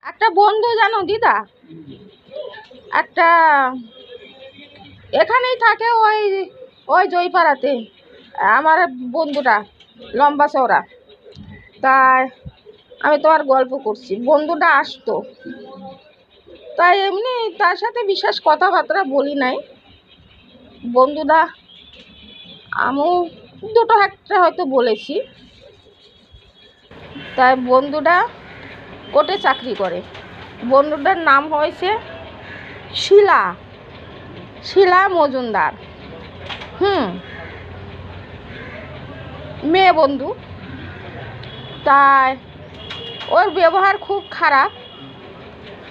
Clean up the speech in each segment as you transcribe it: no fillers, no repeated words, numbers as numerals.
একটা বন্ধু জানো দিদা, একটা এখানেই থাকে, ওই ওই জয়পাড়াতে। আমার বন্ধুটা লম্বা চওড়া। তাই আমি তোমার গল্প করছি, বন্ধুটা আসতো, তাই এমনি তার সাথে বিশেষ কথাবার্তা বলি নাই। বন্ধুটা আমি দুটো একটা হয়তো বলেছি। তাই বন্ধুটা কোর্টে চাকরি করে। বন্ধুটার নাম হয়েছে শিলা শিলা মজুমদার। মেয়ে বন্ধু। তাই ওর ব্যবহার খুব খারাপ।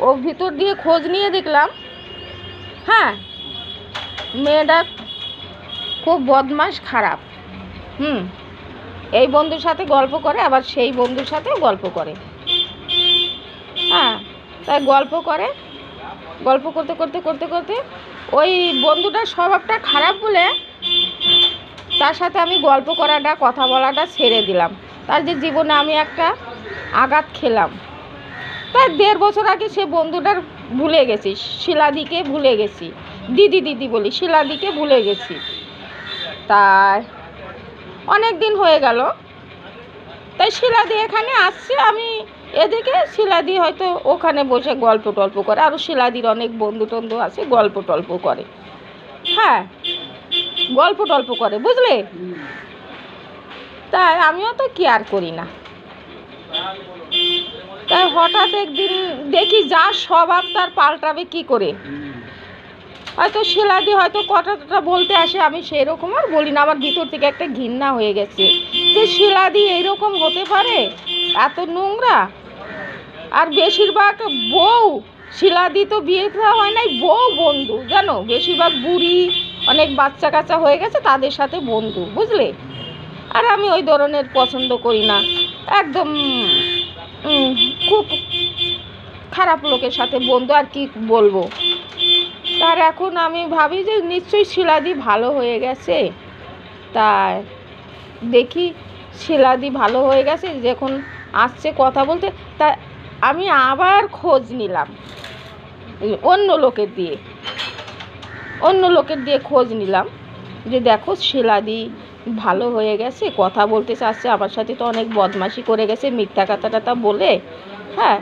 ও ভিতর দিয়ে খোঁজ নিয়ে দেখলাম, হ্যাঁ, মেয়েটা খুব বদমাশ, খারাপ। এই বন্ধুর সাথে গল্প করে, আবার সেই বন্ধুর সাথেও গল্প করে। হ্যাঁ, তাই গল্প করে, গল্প করতে করতে করতে করতে ওই বন্ধুটার স্বভাবটা খারাপ বলে তার সাথে আমি গল্প করাটা, কথা বলাটা ছেড়ে দিলাম। তার যে জীবনে আমি একটা আঘাত খেলাম। তাই 1.5 বছর আগে সে বন্ধুটার ভুলে গেছি, শিলাদিকে ভুলে গেছি। দিদি দিদি বলি, শিলাদিকে ভুলে গেছি। তাই অনেক দিন হয়ে গেল। তাই শিলাদি এখানে আসছে, আমি এদিকে, শিলাদি হয়তো ওখানে বসে গল্প টল্প করে। আরও শিলাদির অনেক বন্ধু টন্ধু আছে, গল্প টল্প করে। হ্যাঁ, গল্প টল্প করে, বুঝলে। তাই আমিও তো কেয়ার করি না। তাই হঠাৎ একদিন দেখি যার স্বভাব তার পাল্টাবে কি করে। হয়তো শিলাদি হয়তো কথাটা বলতে আসে, আমি সেই রকম আর বলি না। আমার ভিতর থেকে একটা ঘৃণা হয়ে গেছে যে শিলাদি এইরকম হতে পারে, এত নোংরা। আর বেশিরভাগ বউ, শিলাদি তো বিয়ে দেওয়া হয় নাই, বউ বন্ধু জানো, বেশিরভাগ বুড়ি, অনেক বাচ্চা কাচ্চা হয়ে গেছে, তাদের সাথে বন্ধু, বুঝলে। আর আমি ওই ধরনের পছন্দ করি না, একদম খুব খারাপ লোকের সাথে বন্ধু, আর কি বলবো। তার এখন আমি ভাবি যে নিশ্চয়ই শিলাদি ভালো হয়ে গেছে। তাই দেখি শিলাদি ভালো হয়ে গেছে, যখন আসছে কথা বলতে, তা আমি আবার খোঁজ নিলাম অন্য লোকের দিয়ে খোঁজ নিলাম যে দেখো শিলাদি ভালো হয়ে গেছে, কথা বলতে চাচ্ছে আমার সাথে। তো অনেক বদমাশি করে গেছে, মিথ্যা কথাটা বলে। হ্যাঁ,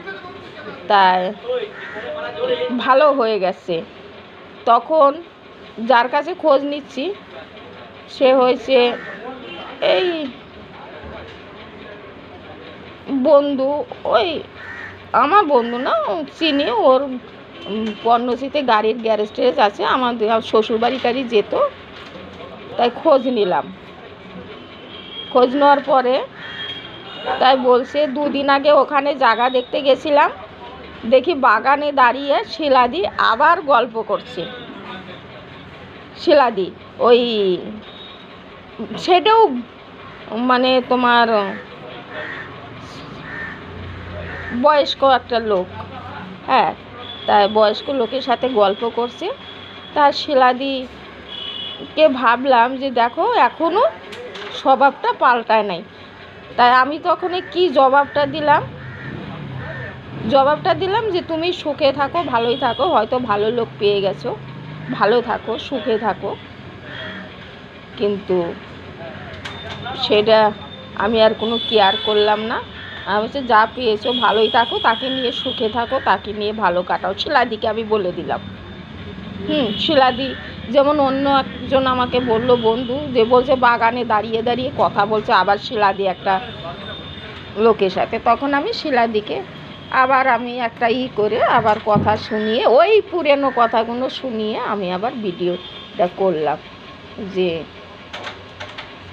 তাই ভালো হয়ে গেছে। তখন যার কাছে খোঁজ নিচ্ছি সে হয়েছে এই বন্ধু, ওই আমার বন্ধু না, চিনি। ওর পর্ণসীতে গাড়ির গ্যারেজ ট্যারেজ আছে, আমাদের শ্বশুরবাড়ি টাড়ি যেত। তাই খোঁজ নিলাম। খোঁজ নেওয়ার পরে তাই বলছে 2 দিন আগে ওখানে জায়গা দেখতে গেছিলাম, দেখি বাগানে দাঁড়িয়ে শিলাদি আবার গল্প করছে। শিলাদি ওই সেটাও মানে তোমার বয়স্ক একটা লোক। হ্যাঁ, তাই বয়স্ক লোকের সাথে গল্প করছে। তার শিলাদিকে ভাবলাম যে দেখো এখনও স্বভাবটা পাল্টায় নাই। তাই আমি তখন কি জবাবটা দিলাম যে তুমি সুখে থাকো, ভালোই থাকো, হয়তো ভালো লোক পেয়ে গেছো, ভালো থাকো, সুখে থাকো। কিন্তু সেটা আমি আর কোনো কেয়ার করলাম না। আমি বলছি যা পেয়েছো ভালোই থাকো, তাকে নিয়ে সুখে থাকো, তাকে নিয়ে ভালো কাটাও। শিলাদিকে আমি বলে দিলাম। শিলাদি যেমন অন্য একজন আমাকে বলল বন্ধু, যে বলছে বাগানে দাঁড়িয়ে দাঁড়িয়ে কথা বলছে আবার শিলাদি একটা লোকের সাথে। তখন আমি শিলাদিকে আবার আমি একটা করে আবার কথা শুনিয়ে, ওই পুরনো কথাগুলো শুনিয়ে আমি আবার ভিডিওটা করলাম যে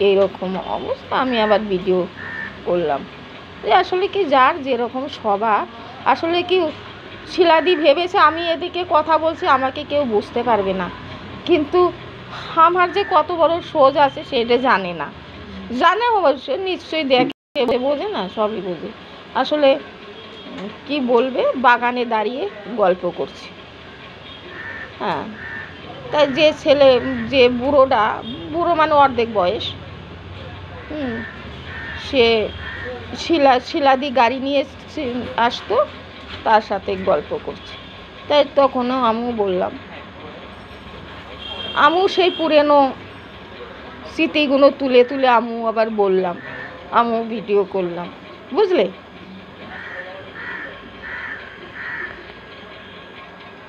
এইরকম অবস্থা। আমি আবার ভিডিও করলাম যে আসলে কি যার যেরকম স্বভাব, আসলে কি শিলাদি ভেবেছে আমি এদিকে কথা বলছি আমাকে কেউ বুঝতে পারবে না, কিন্তু আমার যে কত বড় সোজ আছে সেটা জানে অবশ্য, নিশ্চয়ই দেখে, বোঝে না, সবই বোঝে। আসলে কি বলবে, বাগানে দাঁড়িয়ে গল্প করছে। হ্যাঁ, তাই যে ছেলে, যে বুড়ো মানে অর্ধেক বয়স, সে শিলাদি গাড়ি নিয়ে আসতো, তার সাথে গল্প করছে। তাই তখনও আমিও বললাম, আমিও সেই পুরনো স্মৃতিগুলো তুলে তুলে আমিও আবার বললাম, আমিও ভিডিও করলাম, বুঝলে।